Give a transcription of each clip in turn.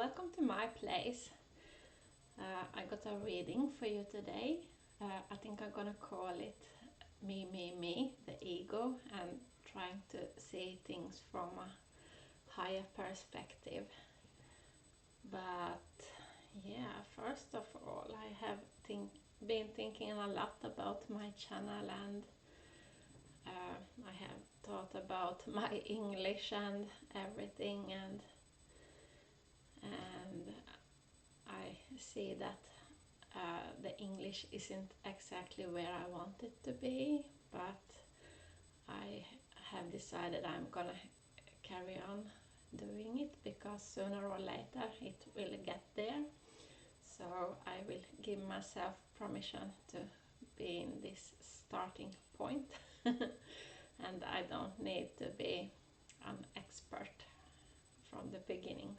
welcome to my place. I got a reading for you today. I think I'm gonna call it me, the ego, and trying to see things from a higher perspective. But yeah, first of all, I have been thinking a lot about my channel, and I have thought about my English and everything, and I see that the English isn't exactly where I want it to be, but I have decided I'm gonna carry on doing it because sooner or later it will get there. So I will give myself permission to be in this starting point and I don't need to be an expert from the beginning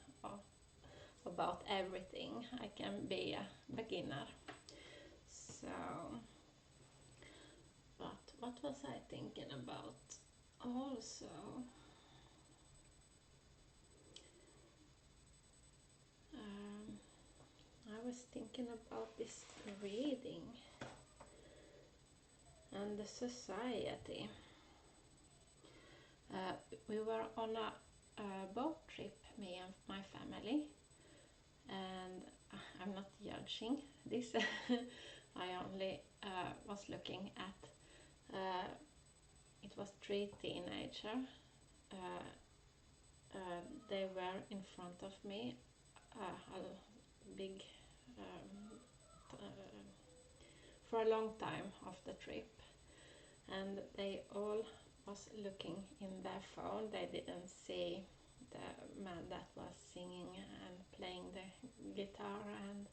about everything. I can be a beginner. So, but what was I thinking about also? I was thinking about this reading and the society. We were on a boat trip, me and my family, and I'm not judging this. I only was looking at it was 3 teenagers. They were in front of me, a big for a long time of the trip, and they all was looking in their phone. They didn't see the man that was singing and playing the guitar, and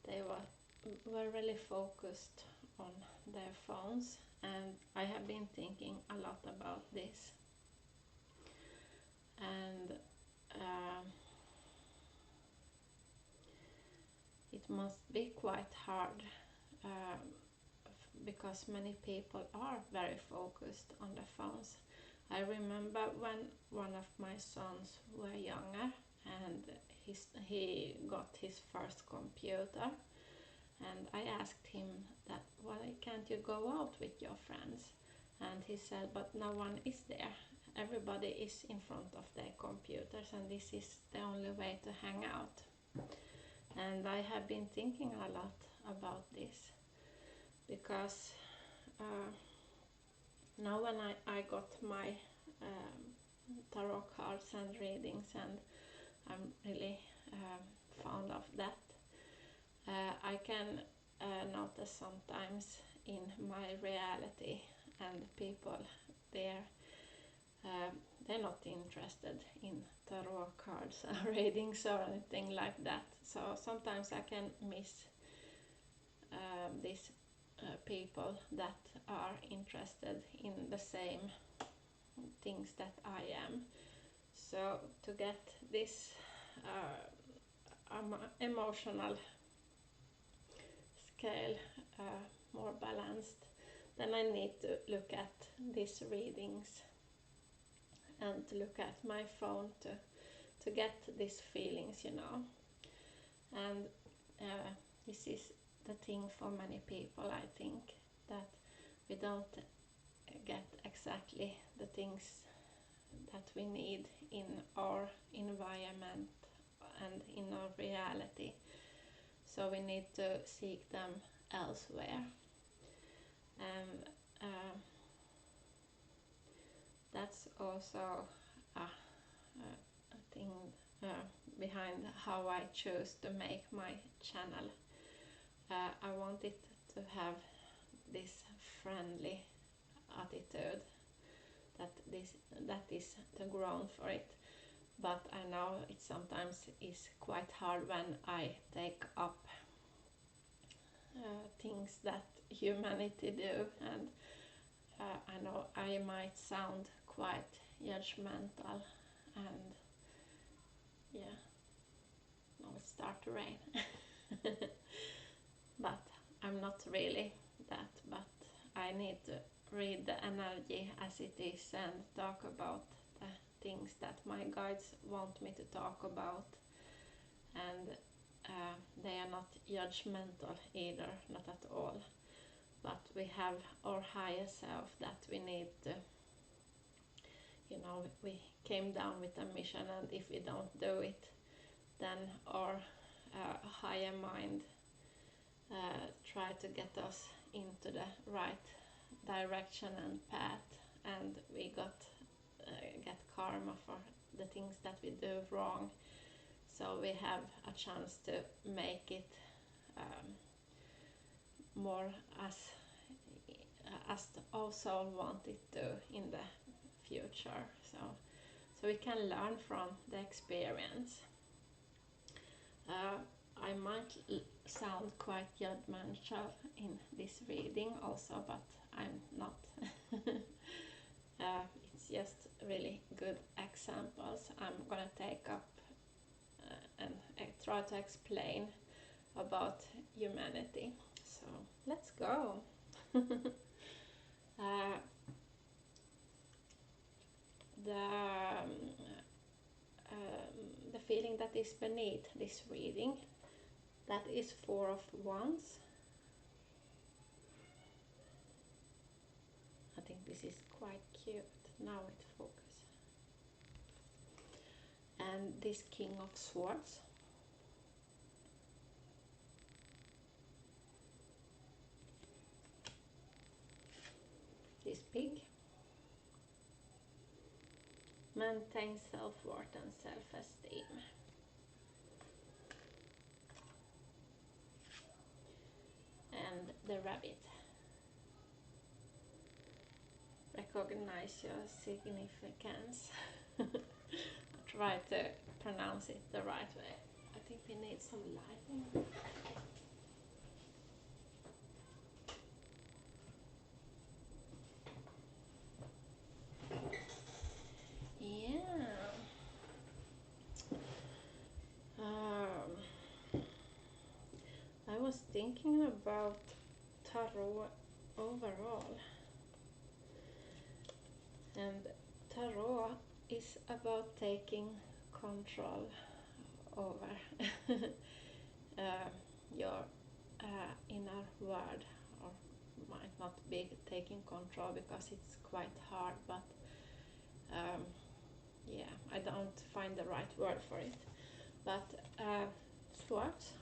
they were really focused on their phones. And I have been thinking a lot about this, and it must be quite hard because many people are very focused on the phones. I remember when one of my sons were younger and he got his first computer, and I asked him that why can't you go out with your friends, and he said but no one is there, everybody is in front of their computers and this is the only way to hang out. And I have been thinking a lot about this because now when I got my tarot cards and readings, and I'm really fond of that, I can notice sometimes in my reality and people there, they're not interested in tarot cards or readings or anything like that. So sometimes I can miss these people that are interested in the same things that I am. So to get this emotional scale more balanced, then I need to look at these readings and to look at my phone to get these feelings, And this is the thing for many people, I think, that we don't get exactly the things that we need in our environment and in our reality. So we need to seek them elsewhere. And that's also a thing behind how I choose to make my channel. I want it to have this friendly attitude, that is the ground for it. But I know it sometimes is quite hard when I take up things that humanity do, and I know I might sound quite judgmental, and yeah, now it starts to rain. But I'm not really that, but I need to read the energy as it is and talk about the things that my guides want me to talk about. and they are not judgmental either, not at all. But we have our higher self that we need to, we came down with a mission, and if we don't do it, then our higher mind try to get us into the right direction and path, and we get karma for the things that we do wrong. So we have a chance to make it more as our soul want it to in the future. So we can learn from the experience. I might sound quite judgmental in this reading also, but I'm not. It's just really good examples I'm gonna take up and try to explain about humanity. So let's go. The feeling that is beneath this reading, that is Four of Wands. I think this is quite cute. Now it focuses. And this King of Swords. This pig. Maintain self-worth and self-esteem. And the rabbit. Recognize your significance. Try to pronounce it the right way. I think we need some lighting. Yeah. I was thinking about tarot overall, and tarot is about taking control over your inner world, or might not be taking control because it's quite hard, but yeah, I don't find the right word for it. But swords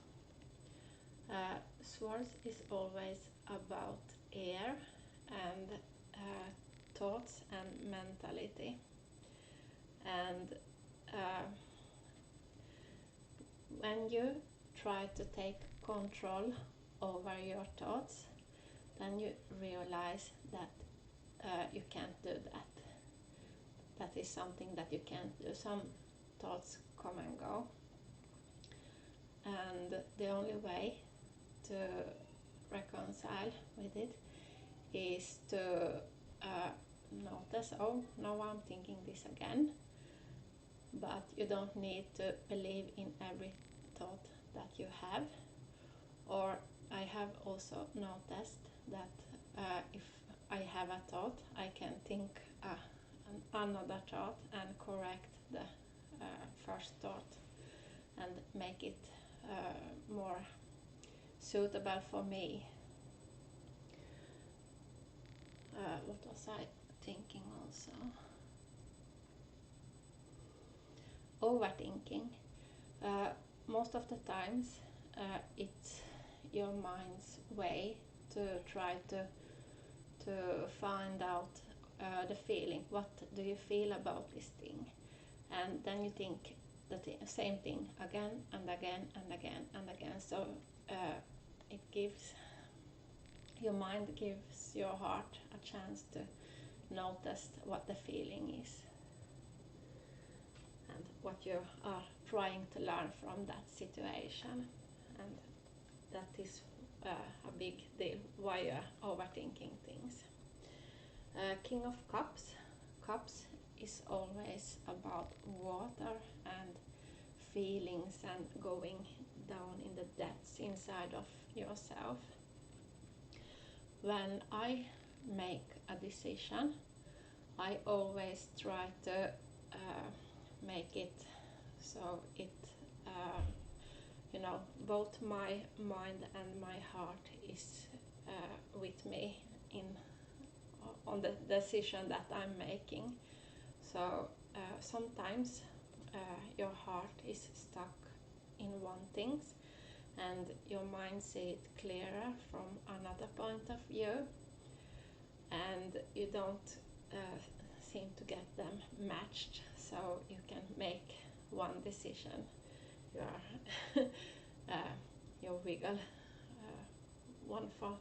is always about air and thoughts and mentality, and when you try to take control over your thoughts, then you realize that you can't do that. That is something that you can't do. Some thoughts come and go, and the only way to reconcile with it is to notice, oh, no, I'm thinking this again. But you don't need to believe in every thought that you have. Or I have also noticed that if I have a thought, I can think another thought and correct the first thought and make it more suitable for me. What was I thinking also? Overthinking. Most of the times it's your mind's way to try to find out the feeling. What do you feel about this thing? And then you think the same thing again and again and again and again. So it gives your mind gives your heart a chance to notice what the feeling is and what you are trying to learn from that situation. And that is a big deal why you are overthinking things. King of Cups. Cups is always about water and feelings and going down in the depths inside of yourself. When I make a decision, I always try to make it so it both my mind and my heart is with me in on the decision that I'm making. So sometimes your heart is stuck in one thing, and your mind sees it clearer from another point of view, and you don't seem to get them matched, so you can make one decision. You are you wiggle one thought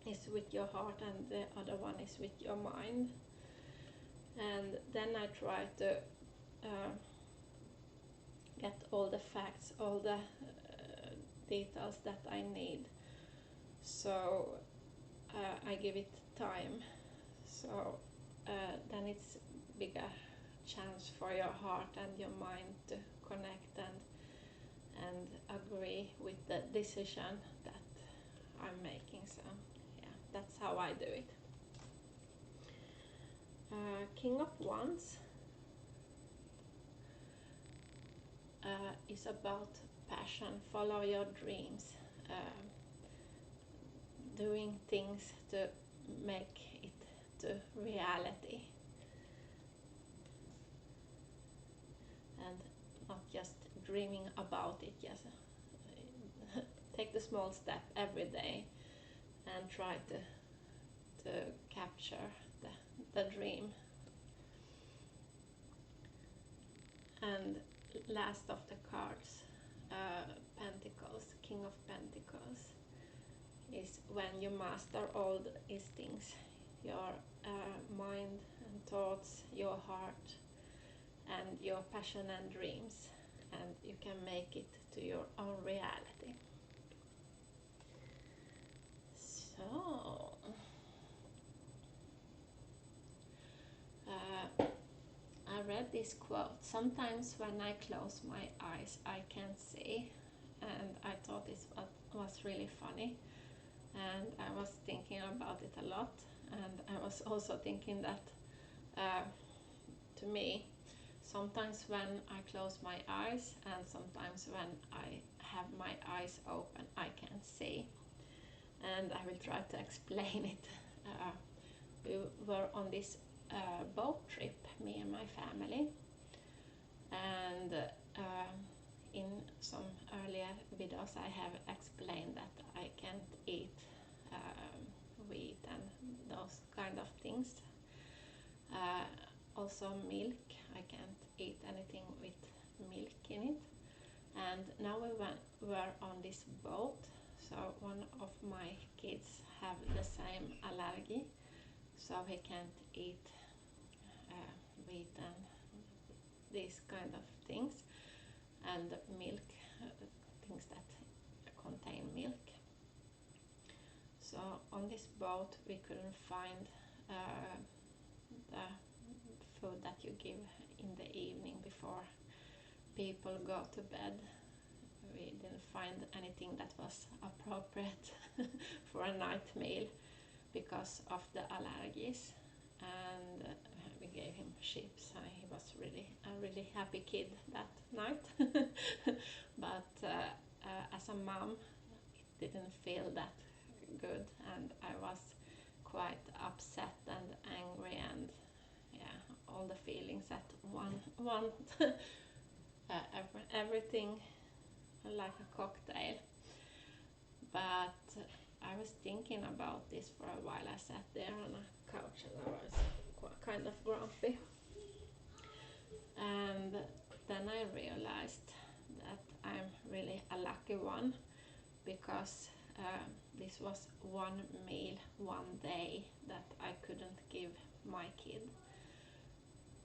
is with your heart and the other one is with your mind, and then I try to get all the facts, all the details that I need. So I give it time. So then it's bigger chance for your heart and your mind to connect and agree with the decision that I'm making. So yeah, that's how I do it. King of Wands is about passion, follow your dreams, doing things to make it to reality, and not just dreaming about it. Just take the small step every day and try to capture the dream. And last of the cards, Pentacles, King of Pentacles, is when you master all these things, your mind and thoughts, your heart, and your passion and dreams, and you can make it to your own reality. So, I read this quote: sometimes when I close my eyes I can't see, and I thought this was really funny, and I was thinking about it a lot, and I was also thinking that to me, sometimes when I close my eyes and sometimes when I have my eyes open I can't see, and I will try to explain it. We were on this boat trip, me and my family, and in some earlier videos I have explained that I can't eat wheat and those kind of things. Also milk, I can't eat anything with milk in it. And now we were on this boat, so one of my kids have the same allergy, so he can't eat wheat and these kind of things, and milk, things that contain milk. So on this boat we couldn't find the food that you give in the evening before people go to bed. We didn't find anything that was appropriate for a night meal because of the allergies, and we gave him chips. He was a really happy kid that night. But as a mom, it didn't feel that good, and I was quite upset and angry, and yeah, all the feelings at one everything like a cocktail. But I was thinking about this for a while. I sat there on a couch and I was kind of grumpy, and then I realized that I'm really a lucky one, because this was one meal, one day that I couldn't give my kid.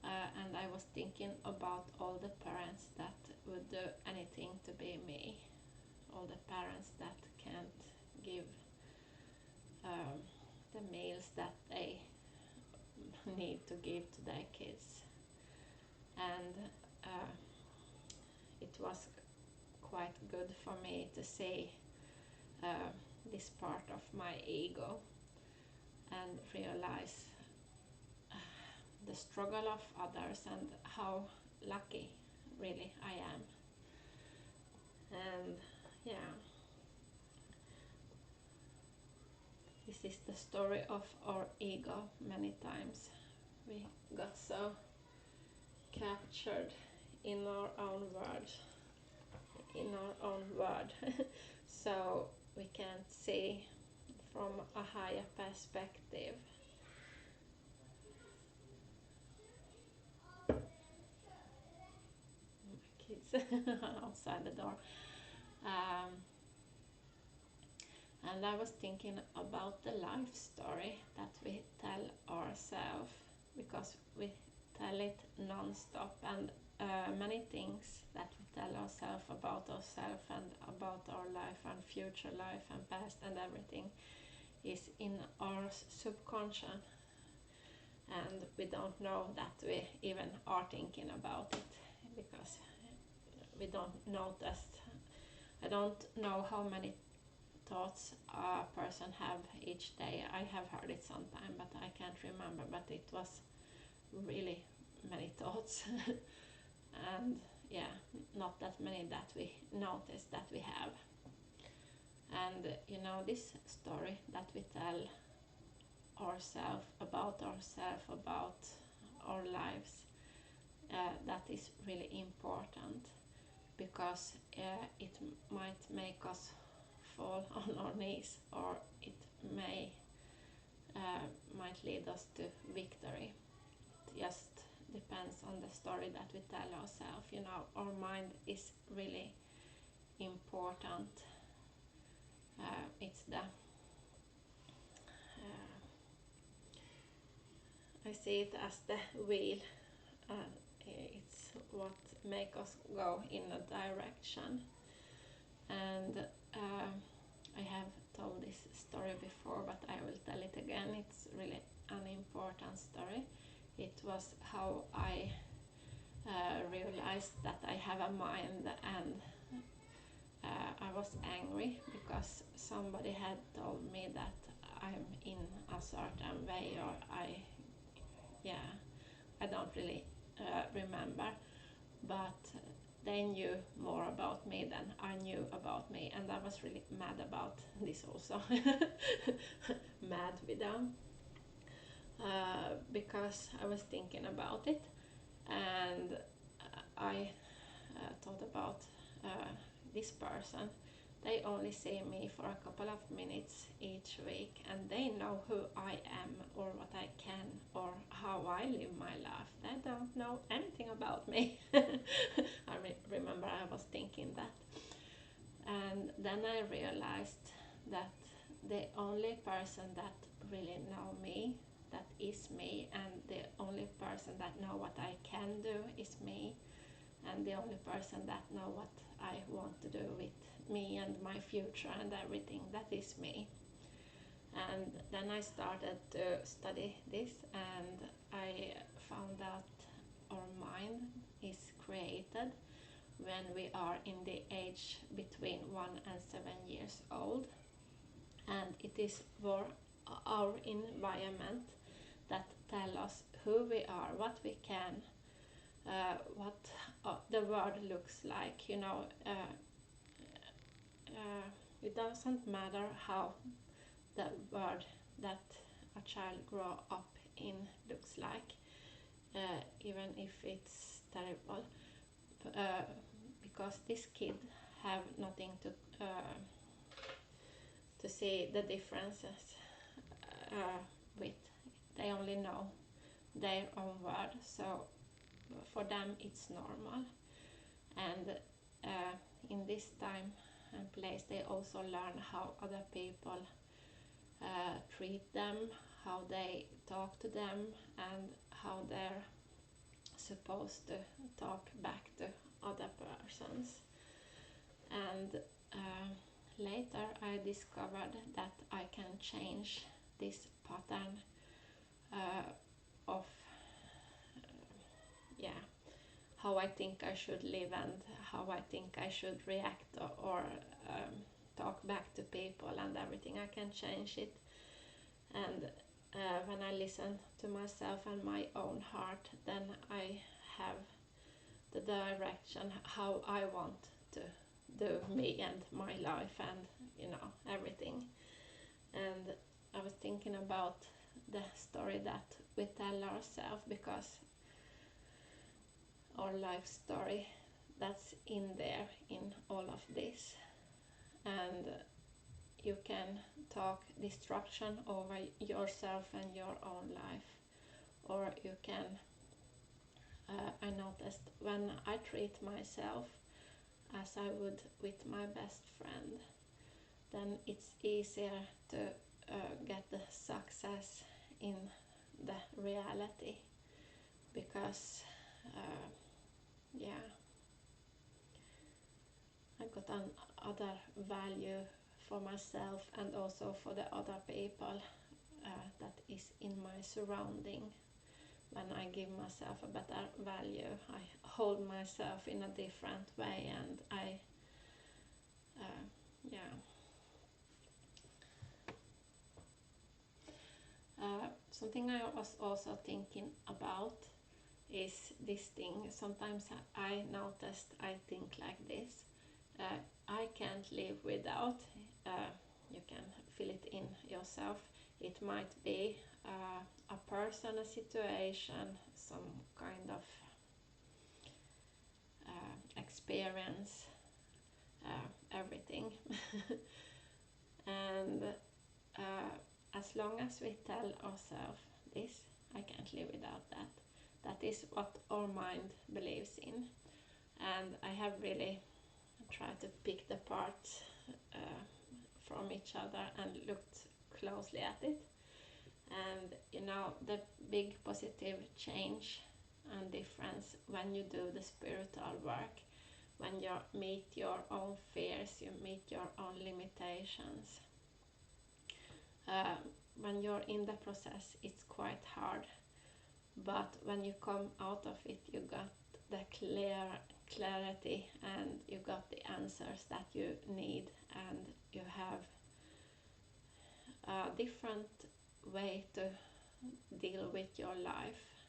And I was thinking about all the parents that would do anything to be me, all the parents that can't give the meals that they need to give to their kids. And it was quite good for me to see this part of my ego and realize the struggle of others and how lucky really I am. And yeah, this is the story of our ego. Many times we got so captured in our own world, so we can't see from a higher perspective. My kids outside the door. Um, and I was thinking about the life story that we tell ourselves, because we tell it non-stop, and many things that we tell ourselves and about our life and future life and past and everything is in our subconscious, and we don't know that we even are thinking about it, because we don't notice. I don't know how many thoughts a person have each day. I have heard it sometime, but I can't remember, but it was really many thoughts. And yeah, not that many that we notice that we have. And this story that we tell ourselves, about our lives, that is really important, because it might make us fall on our knees, or it might lead us to victory. It just depends on the story that we tell ourselves. Our mind is really important. It's the I see it as the wheel. It's what makes us go in a direction. And I have told this story before, but I will tell it again. It's really an important story. It was how I realized that I have a mind, and I was angry because somebody had told me that I'm in a certain way, or I don't really remember, but they knew more about me than I knew about me, and I was really mad about this also. Mad with them, because I was thinking about it, and I thought about this person. They only see me for a couple of minutes each week, and they know who I am, or what I can, or how I live my life. They don't know anything about me. I remember I was thinking that. And then I realized that the only person that really know me, that is me, and the only person that know what I can do is me, and the only person that know what I want to do with me and my future and everything, that is me. And then I started to study this, and I found out our mind is created when we are in the age between 1 and 7 years old, and it is our environment that tell us who we are, what we can, what the world looks like. It doesn't matter how the world that a child grow up in looks like, even if it's terrible, because this kid have nothing to see the differences with. They only know their own world, so for them it's normal. And in this time and place, they also learn how other people treat them, how they talk to them, and how they're supposed to talk back to other persons. And later I discovered that I can change this pattern of how I think I should live, and how I think I should react, or talk back to people and everything. I can change it. And when I listen to myself and my own heart, then I have the direction how I want to do me and my life and everything. And I was thinking about the story that we tell ourselves, because our life story, that's in there in all of this. And you can talk destruction over yourself and your own life, or you can I noticed when I treat myself as I would with my best friend, then it's easier to get the success in the reality, because yeah, I got an other value for myself and also for the other people that is in my surrounding. When I give myself a better value, I hold myself in a different way, and I yeah. Something I was also thinking about is this thing. Sometimes I noticed I think like this. I can't live without. You can feel it in yourself. It might be a person, a situation, some kind of experience, everything. And as long as we tell ourselves this, I can't live without that. That is what our mind believes in. And I have really tried to pick the parts from each other and looked closely at it. And the big positive change and difference when you do the spiritual work, when you meet your own fears, you meet your own limitations. When you're in the process, it's quite hard, but when you come out of it, you got the clarity, and you got the answers that you need, and you have a different way to deal with your life,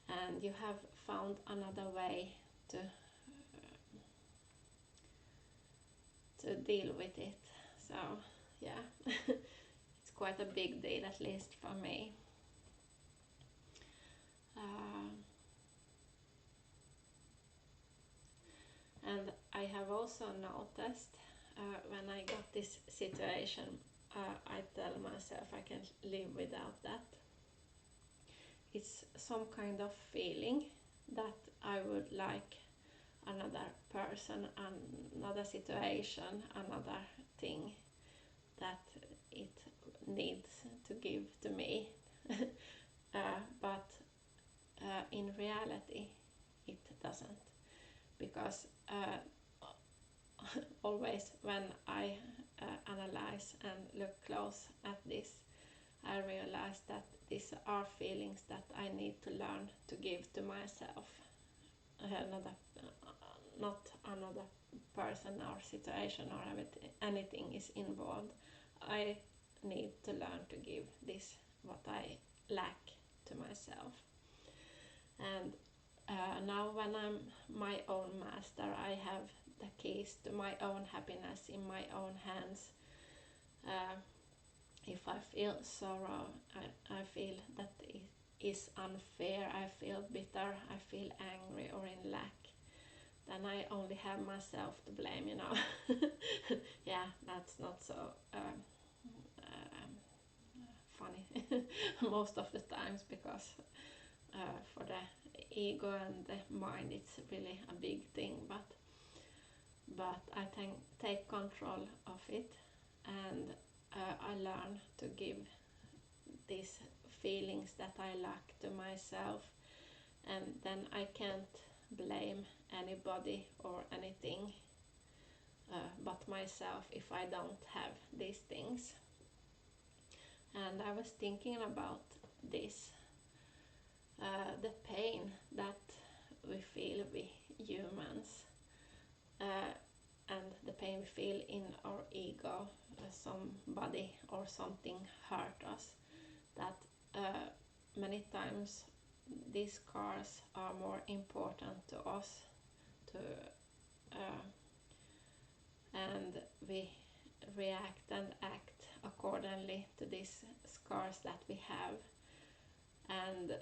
and you have found another way to deal with it. So yeah, it's quite a big deal, at least for me. And I have also noticed when I got this situation, I tell myself I can live without that. It's some kind of feeling that I would like another person, another situation, another thing that it needs to give to me. But in reality, it doesn't. Because always when I analyze and look close at this, I realize that these are feelings that I need to learn to give to myself. Not another person or situation or anything is involved. I need to learn to give this, what I lack, to myself. And now when I'm my own master, I have the keys to my own happiness in my own hands. If I feel sorrow, I feel that it is unfair, I feel bitter, I feel angry or in lack, then I only have myself to blame, Yeah, that's not so funny most of the times, because for the ego and the mind it's really a big thing, but I take control of it, and I learn to give these feelings that I lack to myself, and then I can't blame anybody or anything but myself if I don't have these things. And I was thinking about this, the pain that we feel, we humans, and the pain we feel in our ego, somebody or something hurt us, that many times these scars are more important to us to and we react and act accordingly to these scars that we have. And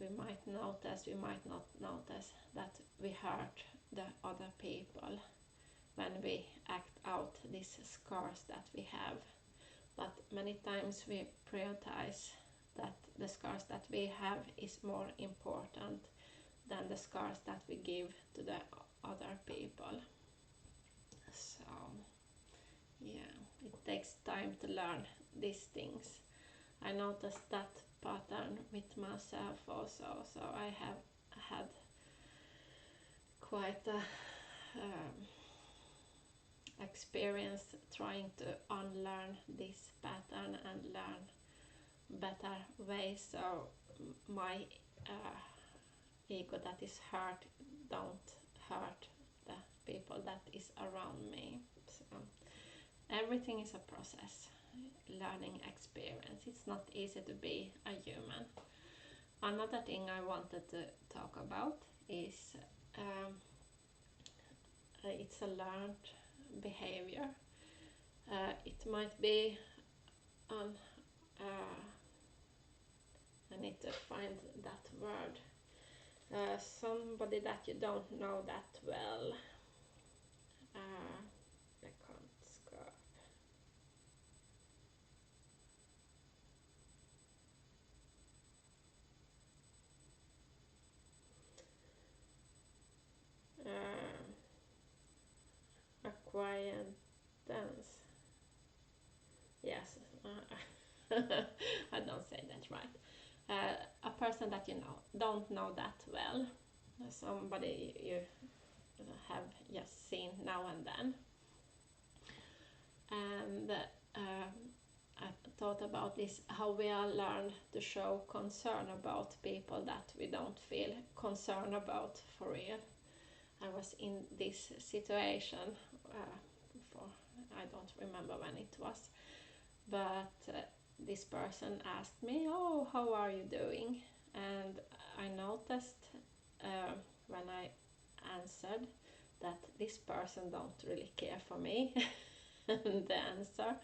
we might notice, we might not notice that we hurt the other people when we act out these scars that we have. But many times we prioritize that the scars that we have is more important than the scars that we give to the other people. So yeah, it takes time to learn these things. I noticed that pattern with myself also, so I have had quite a experience trying to unlearn this pattern and learn better ways, so my ego that is hurt don't hurt the people that is around me. So everything is a process, learning experience. It's not easy to be a human. Another thing I wanted to talk about is it's a learned behavior. It might be an I need to find that word. Somebody that you don't know that well. Bekantskap. Acquaintance. Yes, I don't say that right. A person that you don't know that well, somebody you have just seen now and then. And I thought about this, how we are learned to show concern about people that we don't feel concerned about for real. I was in this situation for, I don't remember when it was, but this person asked me, oh, how are you doing? And I noticed when I answered that this person don't really care for me the answer.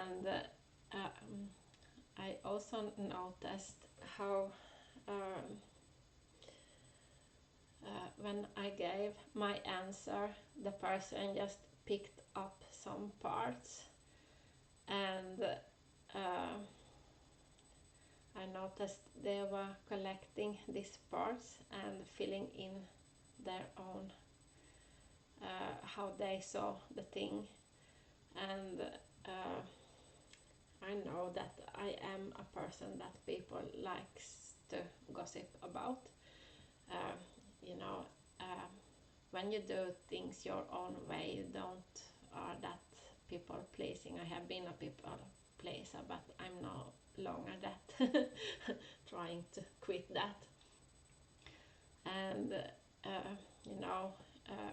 And I also noticed how when I gave my answer, the person just picked up some parts, and I noticed they were collecting these parts and filling in their own how they saw the thing. And I know that I am a person that people likes to gossip about. You know, when you do things your own way, you don't are that people pleasing. I have been a people pleaser, but I'm no longer that. Trying to quit that. And you know,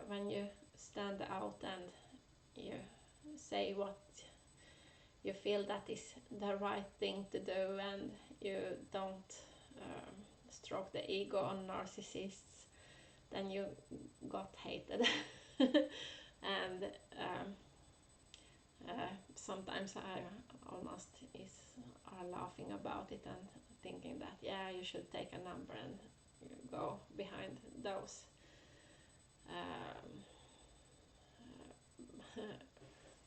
when you stand out and you say what you feel that is the right thing to do, and you don't stroke the ego on narcissists, then you got hated. And sometimes I almost are laughing about it and thinking that, yeah, you should take a number and go behind those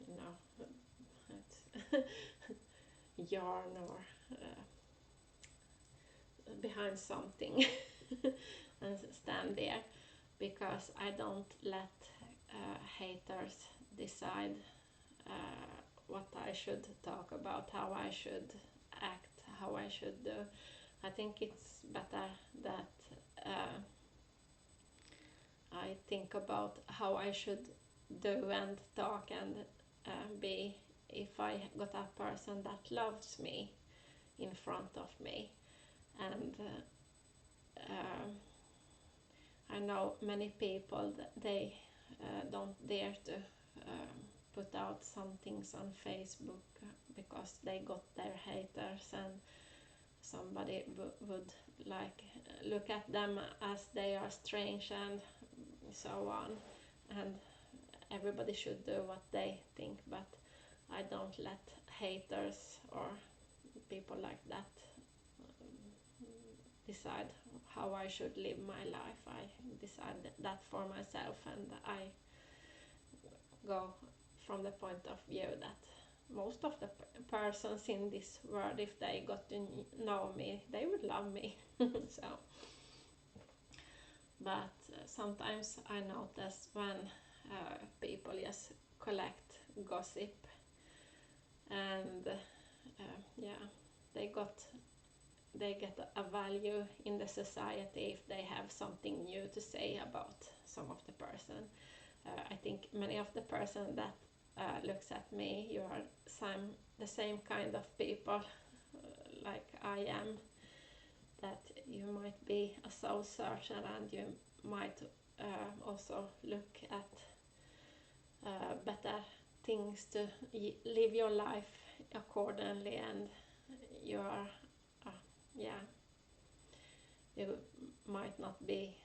you know, yarn or behind something and stand there, because I don't let haters decide what I should talk about, how I should act, how I should do. I think it's better that I think about how I should do and talk and be, if I got a person that loves me in front of me. And I know many people that they don't dare to put out some things on Facebook because they got their haters, and somebody would like look at them as they are strange and so on. And everybody should do what they think, but I don't let haters or people like that decide how I should live my life. I decide that for myself, and I go from the point of view that most of the persons in this world, if they got to know me, they would love me. So, but sometimes I notice when people just collect gossip, and yeah, they get a value in the society if they have something new to say about some of the person. I think many of the person that looks at me, you are the same kind of people like I am, that you might be a soul searcher, and you might also look at better things to live your life accordingly, and you are yeah, you might not be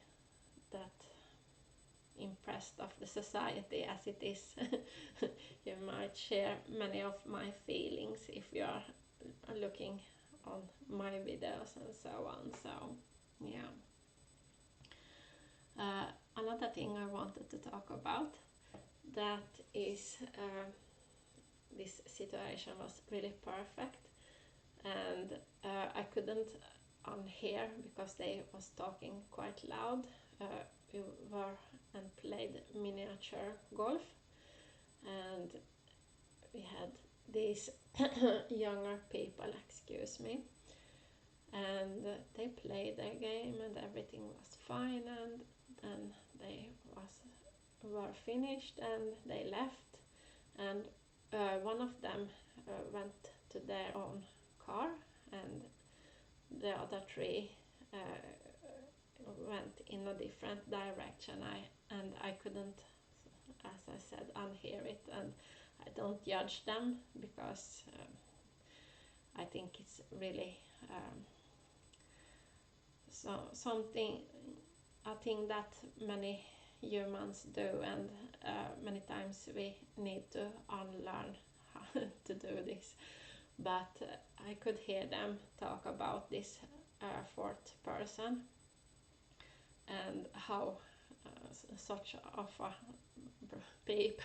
that impressed of the society as it is. You might share many of my feelings if you are looking on my videos and so on. So yeah, another thing I wanted to talk about, that is this situation was really perfect, and I couldn't unhear because they was talking quite loud. We were and played miniature golf, and we had these younger people, excuse me, and they played their game and everything was fine, and then they were finished and they left, and one of them went to their own car, and the other three went in a different direction. I couldn't, as I said, unhear it, and I don't judge them because I think it's really something, a thing that many humans do, and many times we need to unlearn how to do this. But I could hear them talk about this fourth person, and how such of a peep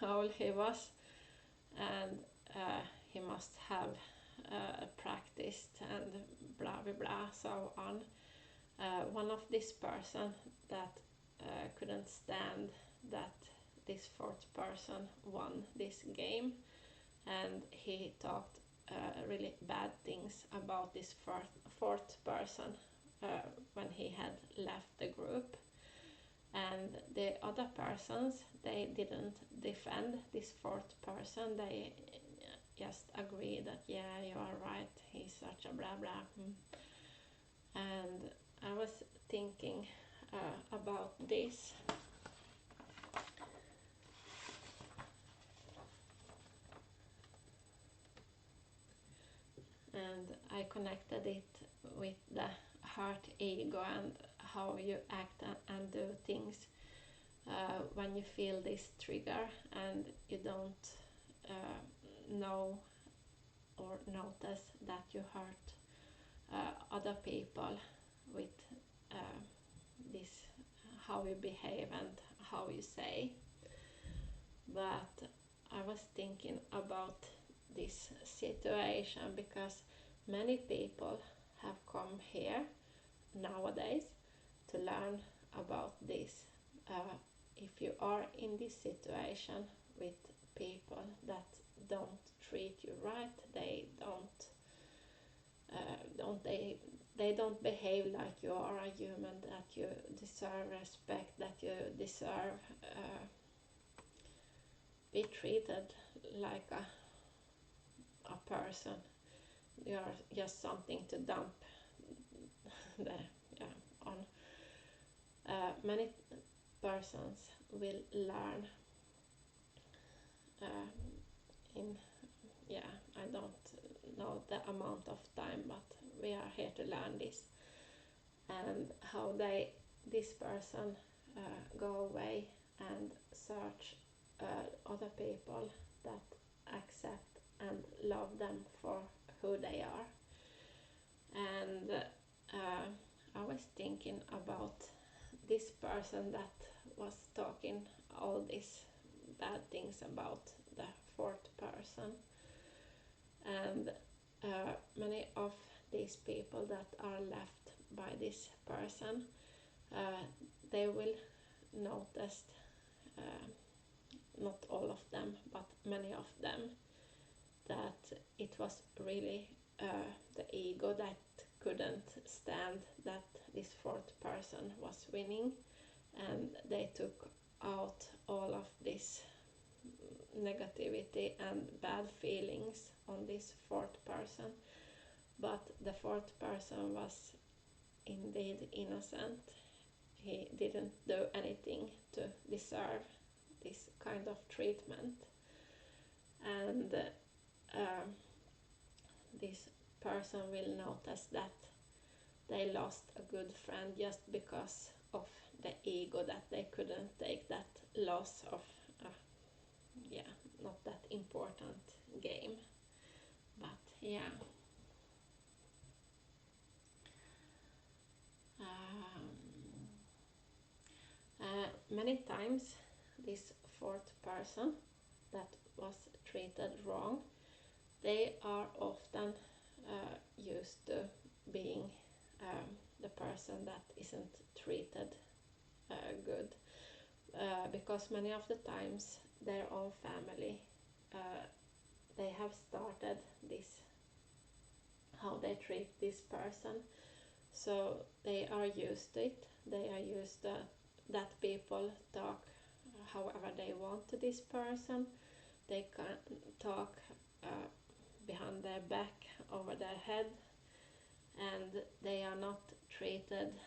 how he was, and he must have practiced and blah blah blah so on. One of this person that couldn't stand that this fourth person won this game, and he talked really bad things about this fourth person when he had left the group. And the other persons, they didn't defend this fourth person, they just agree that yeah, you are right, he's such a blah blah. And I was thinking about this, and I connected it with the heart ego and how you act and do things when you feel this trigger and you don't know or notice that you hurt other people with this, how you behave and how you say. But I was thinking about this situation because many people have come here nowadays to learn about this. If you are in this situation with people that don't treat you right, they don't behave like you are a human, that you deserve respect, that you deserve be treated like a person. You are just something to dump the, on. Many persons will learn in, I don't know the amount of time, but we are here to learn this, and how this person go away and search other people that accept and love them for who they are. And I was thinking about this person that was talking all these bad things about the fourth person. And many of these people that are left by this person, they will notice, not all of them, but many of them, that it was really the ego that couldn't stand that this fourth person was winning, and they took out all of this negativity and bad feelings on this fourth person. But the fourth person was indeed innocent. He didn't do anything to deserve this kind of treatment. And this person will notice that they lost a good friend just because of the ego, that they couldn't take that loss of not that important game. But yeah, many times this fourth person that was treated wrong, they are often used to being the person that isn't treated good, because many of the times their own family, they have started this, how they treat this person, so they are used to it. They are used to that people talk however they want to this person. They can talk behind their back, over their head, and they are not treated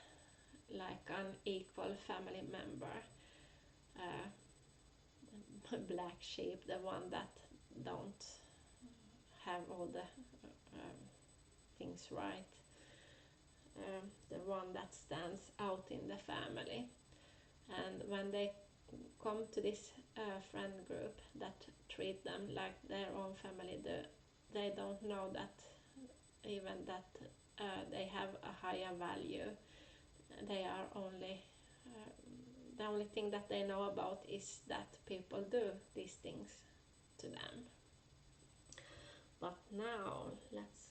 like an equal family member. Black sheep, the one that don't have all the things right, the one that stands out in the family. And when they come to this friend group that treat them like their own family, they don't know that even that they have a higher value. They are only the only thing that they know about is that people do these things to them. But now let's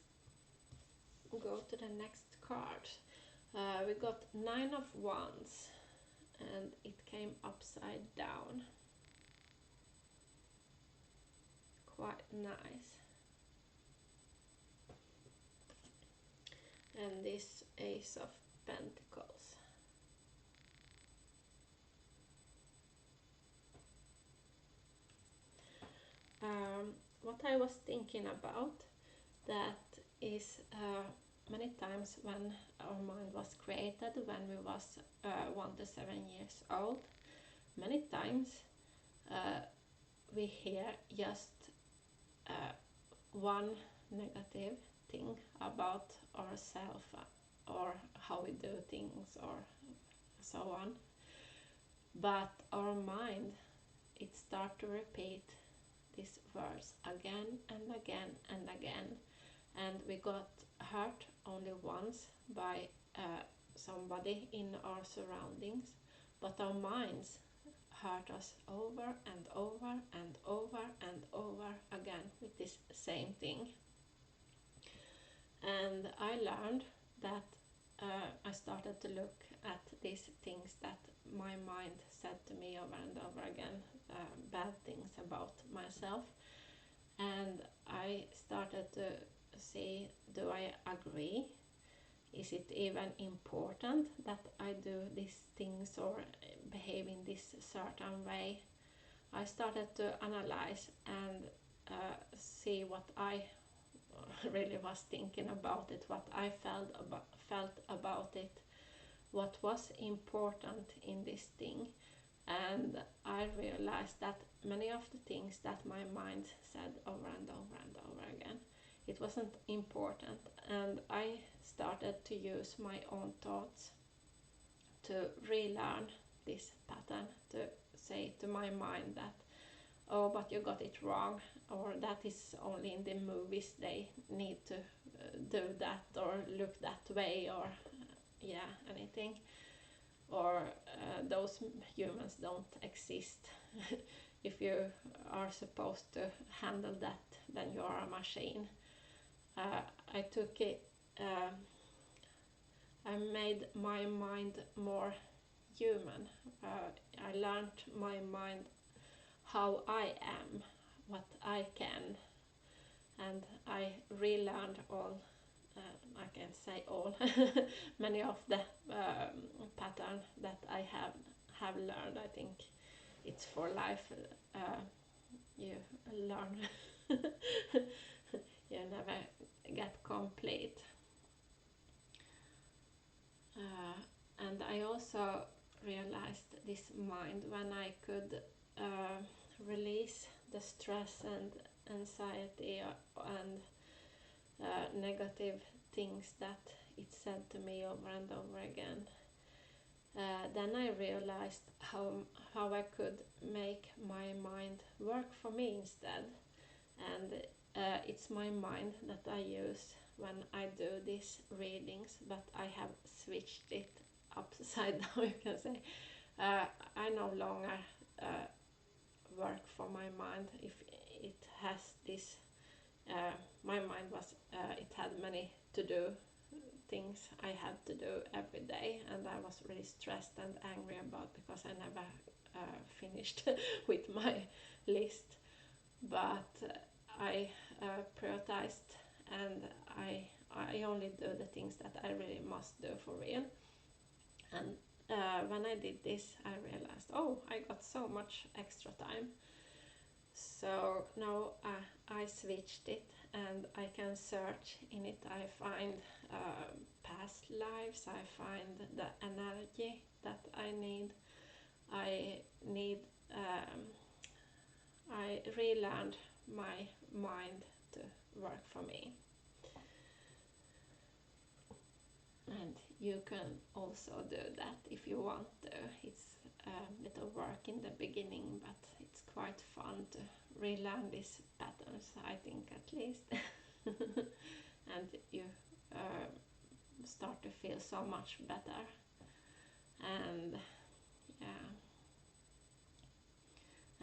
go to the next card. We got 9 of Wands, and it came upside down. Quite nice. And this Ace of Pentacles. What I was thinking about, that is many times when our mind was created, when we was 1 to 7 years old, many times we hear just one negative thing about ourselves or how we do things or so on. But our mind, it starts to repeat these words again and again and again, and we got hurt only once by somebody in our surroundings, but our minds hurt us over and over and over and over again with this same thing. And I learned that I started to look at these things that my mind said to me over and over again, bad things about myself, and I started to see, do I agree? Is it even important that I do these things or behave in this certain way? I started to analyze and see what I really was thinking about it, what I felt about it, what was important in this thing. And I realized that many of the things that my mind said over and over and over again, it wasn't important. And I started to use my own thoughts to relearn this pattern, to say to my mind that oh, but you got it wrong, or that is only in the movies they need to do that or look that way, or yeah, anything, or those humans don't exist. If you are supposed to handle that, then you are a machine. I took it, I made my mind more human. I learned my mind how I am, what I can, and I relearned all, I can't say all, many of the patterns that I have learned. I think it's for life. You learn, you never get complete. And I also realized this mind when I could release the stress and anxiety and negative things that it said to me over and over again. Then I realized how I could make my mind work for me instead. And it's my mind that I use when I do these readings, but I have switched it upside down, you can say. I no longer work for my mind if it has this. My mind was, it had many to do things I had to do every day, and I was really stressed and angry about because I never finished with my list. But I prioritized, and I only do the things that I really must do for real. And when I did this, I realized, oh, I got so much extra time. So now I switched it, and I can search in it. I find past lives, I find the energy that I need. I need, I relearned my mind to work for me. And you can also do that if you want to. It's a bit of work in the beginning, but it's quite fun to relearn these patterns, I think, at least. And you start to feel so much better. And yeah,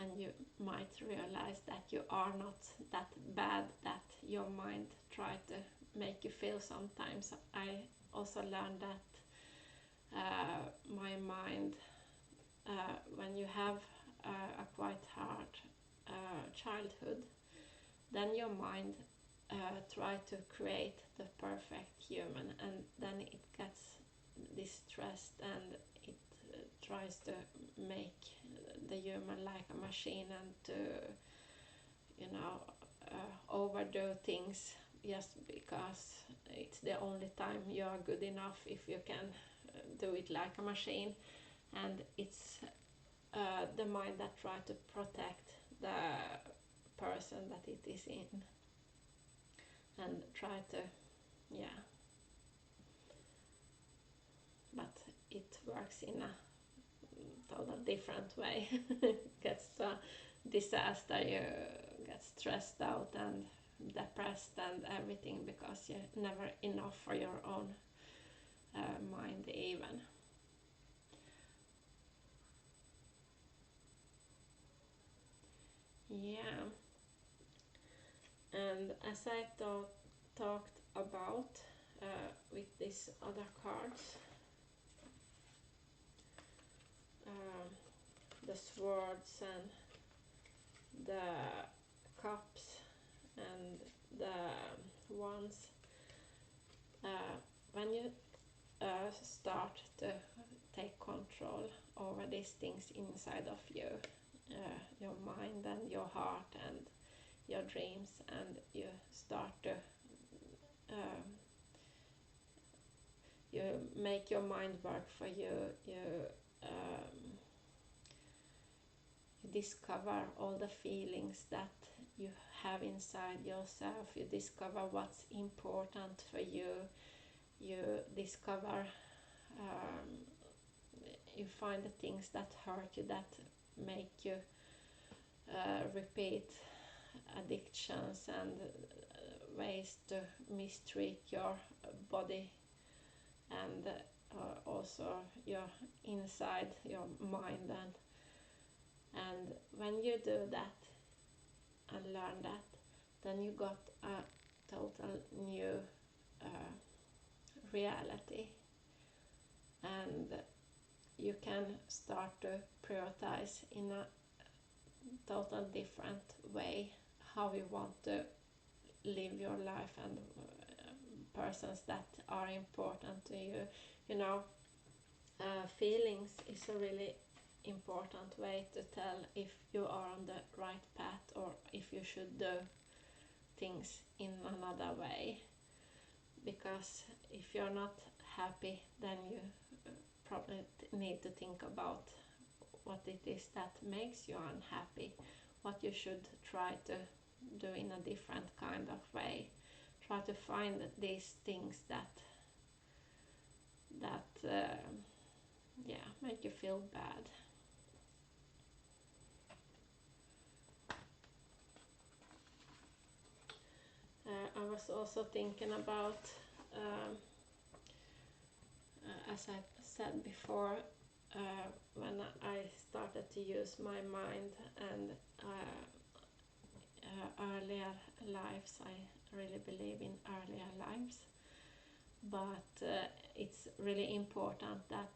and you might realize that you are not that bad that your mind try to make you feel sometimes. I also learned that my mind, when you have a quite hard childhood, then your mind try to create the perfect human, and then it gets distressed, and it tries to make the human like a machine, and to, you know, overdo things just because it's the only time you are good enough, if you can do it like a machine. And it's the mind that try to protect the person that it is in, and try to, yeah, but it works in a total different way. It gets a disaster, you get stressed out and depressed and everything, because you're never enough for your own mind even. Yeah, and as I talked about with these other cards, um, the swords and the cups and the wands, when you start to take control over these things inside of you, your mind and your heart and your dreams, and you start to you make your mind work for you, um, you discover all the feelings that you have inside yourself, you discover what's important for you, you discover, you find the things that hurt you, that make you repeat addictions and ways to mistreat your body and also your inside, your mind, and when you do that and learn that, then you got a total new uh, reality, and you can start to prioritize in a total different way how you want to live your life and persons that are important to you. You know, feelings is a really important way to tell if you are on the right path or if you should do things in another way. Because if you're not happy, then you probably need to think about what it is that makes you unhappy, what you should try to do in a different kind of way. Try to find these things that make you feel bad. I was also thinking about, as I said before, when I started to use my mind and earlier lives, I really believe in earlier lives, but it's really important that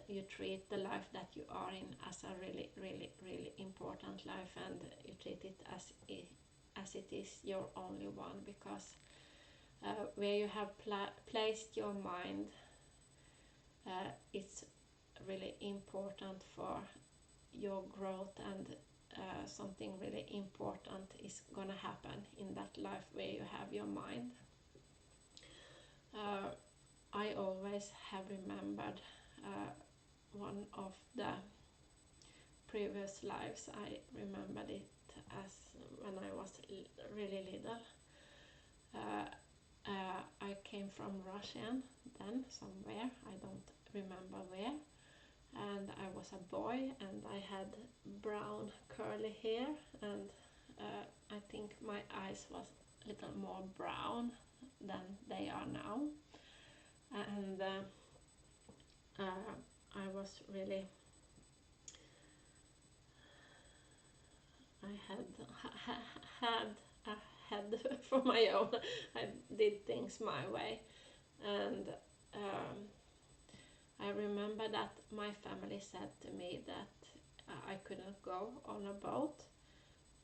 you treat the life that you are in as a really, really, really important life, and you treat it as it is your only one, because where you have placed your mind, it's really important for your growth, and something really important is gonna happen in that life where you have your mind. I always have remembered one of the previous lives. I remembered it as when I was really little. I came from Russia then, somewhere, I don't remember where, and I was a boy and I had brown curly hair, and I think my eyes was a little more brown than they are now, and I was really, I had a head for my own. I did things my way, and I remember that my family said to me that I couldn't go on a boat,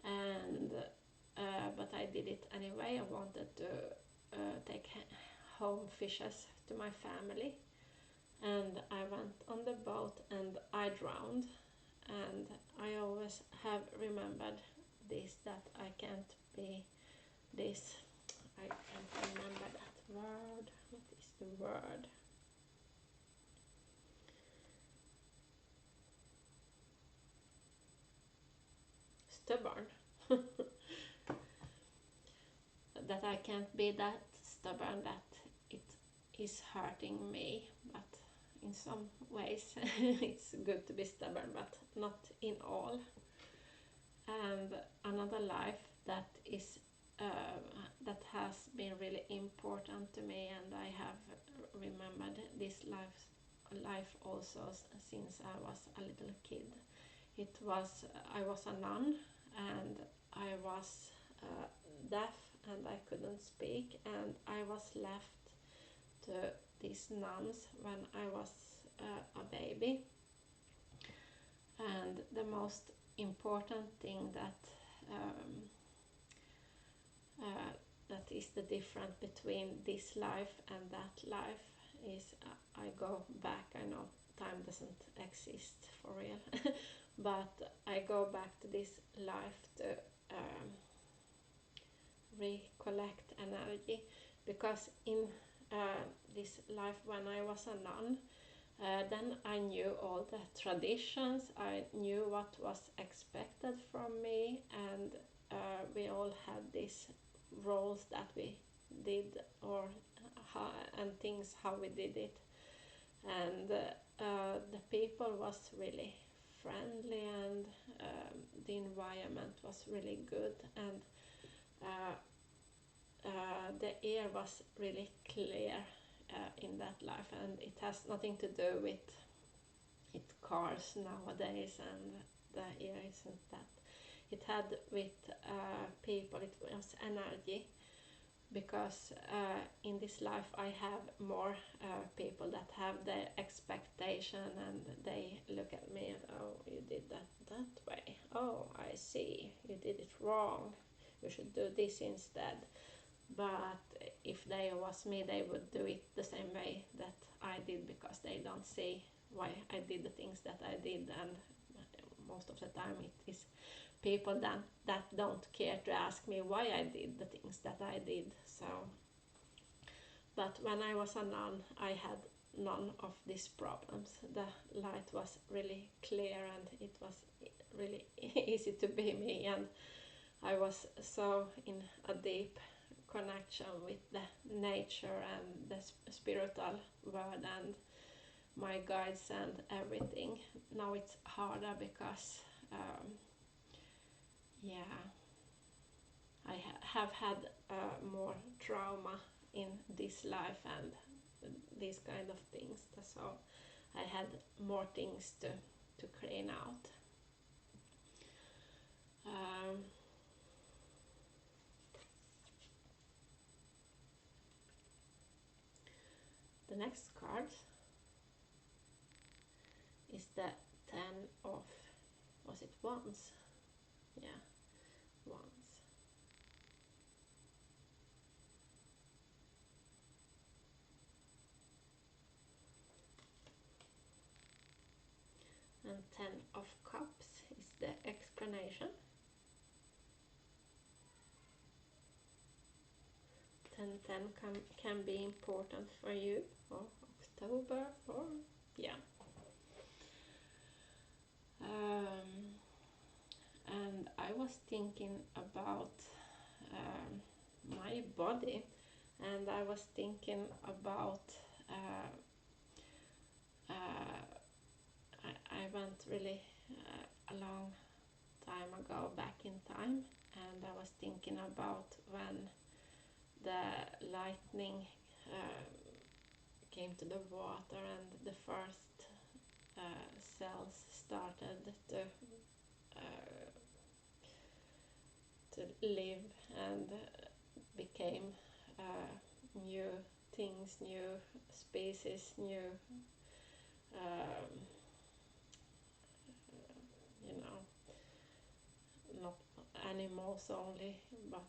and but I did it anyway. I wanted to take home fishes to my family, and I went on the boat and I drowned. And I always have remembered this, that I can't be this, I can't remember that word. What is the word? Stubborn. That I can't be that stubborn, that it is hurting me, but in some ways it's good to be stubborn, but not in all. And another life that is that has been really important to me, and I have remembered this life also since I was a little kid. It was I was a nun, and I was deaf and I couldn't speak, and I was left to these nuns when I was a baby. And the most important thing that is the difference between this life and that life is I go back. I know time doesn't exist for real, but I go back to this life to recollect energy, because in this life when I was a nun, then I knew all the traditions, I knew what was expected from me, and we all had these roles that we did, or and things how we did it, and the people was really friendly, and the environment was really good, and uh, the air was really clear in that life, and it has nothing to do with cars nowadays, and the air isn't that. It had with people, it was energy, because in this life I have more people that have their expectation, and they look at me and, oh, you did that way, oh, I see, you did it wrong, you should do this instead. But if they was me, they would do it the same way that I did, because they don't see why I did the things that I did. And most of the time it is people that don't care to ask me why I did the things that I did. So, but when I was a nun, I had none of these problems. The light was really clear, and it was really easy to be me, and I was so in a deep connection with the nature and the spiritual world and my guides and everything. Now it's harder because yeah, I have had more trauma in this life and these kind of things, so I had more things to clean out. um, the next card is the 10 of, was it wands? Yeah, wands. And 10 of cups is the explanation. 10 can be important for you, or October, or yeah. And I was thinking about my body, and I was thinking about I went really a long time ago back in time, and I was thinking about when the lightning came to the water, and the first cells started uh, to live and became new things, new species, new um, you know, not animals only, but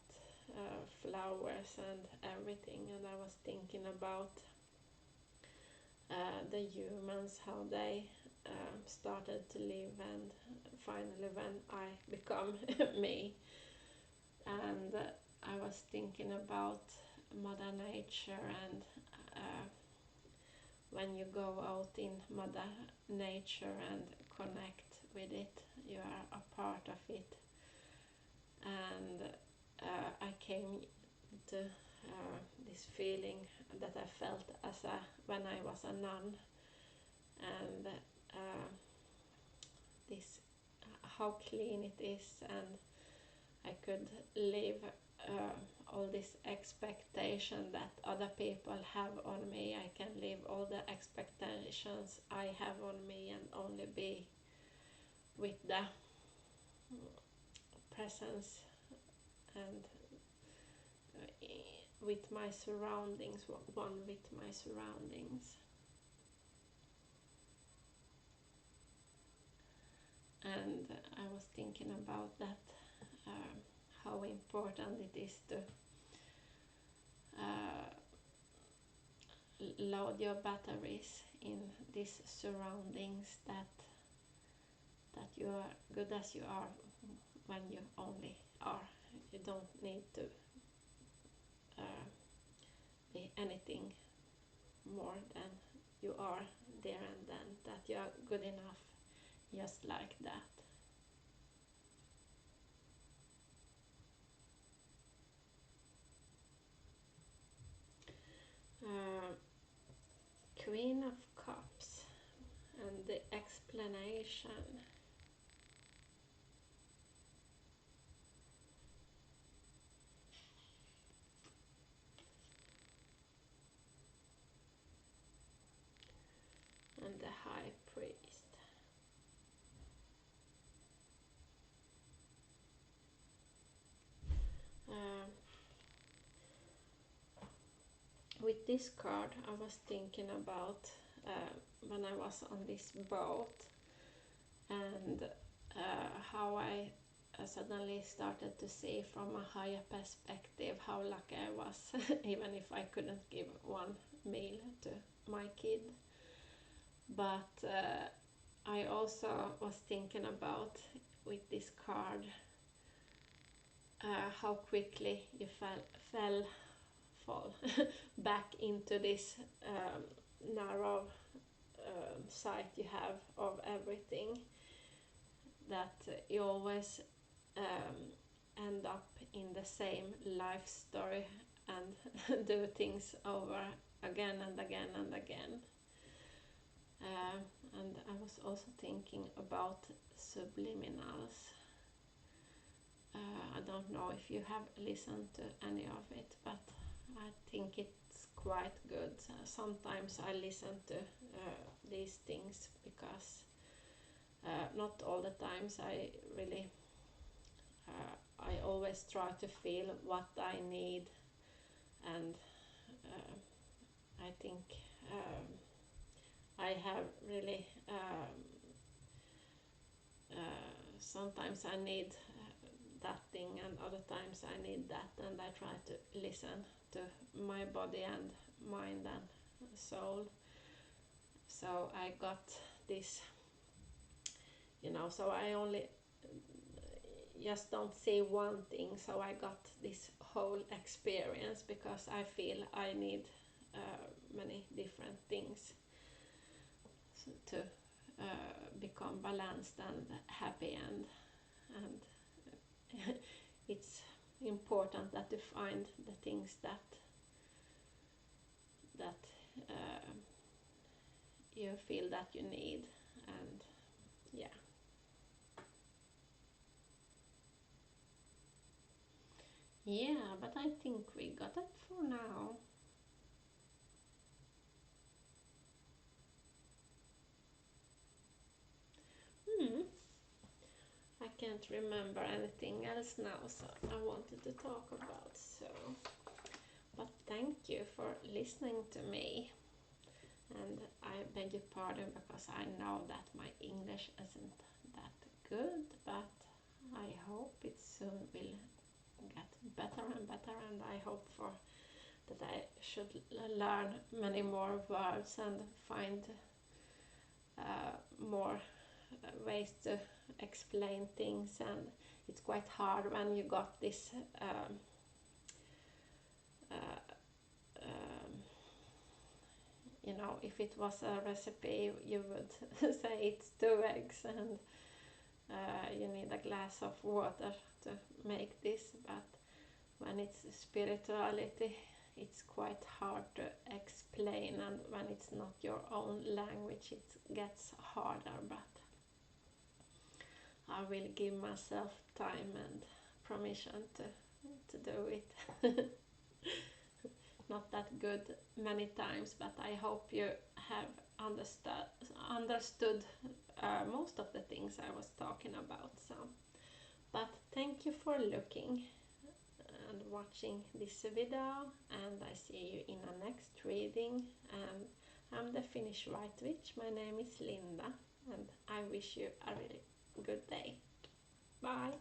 flowers and everything. And I was thinking about the humans, how they started to live, and finally when I become me. And I was thinking about Mother Nature, and uh, when you go out in Mother Nature and connect with it, you are a part of it. And I came to this feeling that I felt when I was a nun, and this how clean it is, and I could live all this expectation that other people have on me. I can live all the expectations I have on me, and only be with the presence and with my surroundings, one with my surroundings. And I was thinking about that, how important it is to load your batteries in these surroundings, that you are good as you are when you only are. You don't need to be anything more than you are there and then, that you are good enough just like that. Uh, Queen of Cups and the explanation. this card I was thinking about when I was on this boat, and how I suddenly started to see from a higher perspective how lucky I was, even if I couldn't give one meal to my kid. But I also was thinking about, with this card, how quickly you fall back into this narrow sight you have of everything, that you always end up in the same life story and do things over again and again and again. And I was also thinking about subliminals. I don't know if you have listened to any of it, but I think it's quite good. Sometimes I listen to these things because not all the times I always try to feel what I need, and I think I have really sometimes I need that thing, and other times I need that, and I try to listen to my body and mind and soul. So I got this, so I only just don't see one thing, so I got this whole experience because I feel I need many different things to become balanced and happy, and it's important that you find the things that you feel that you need, and yeah. Yeah, but I think we got it for now. Hmm. I can't remember anything else now, so I wanted to talk about. So, but thank you for listening to me, and I beg your pardon because I know that my English isn't that good, but I hope it soon will get better and better, and I hope for that I should learn many more words and find more ways to explain things. And it's quite hard when you got this uh, um, if it was a recipe, you would say it's 2 eggs and you need a glass of water to make this. But when it's spirituality, it's quite hard to explain, and when it's not your own language, it gets harder. But I will give myself time and permission to do it. Not that good many times, but I hope you have understood most of the things I was talking about. So, but thank you for looking and watching this video, and I see you in the next reading. And I'm the Finnish White Witch. My name is Linda, and I wish you a really good day. Bye.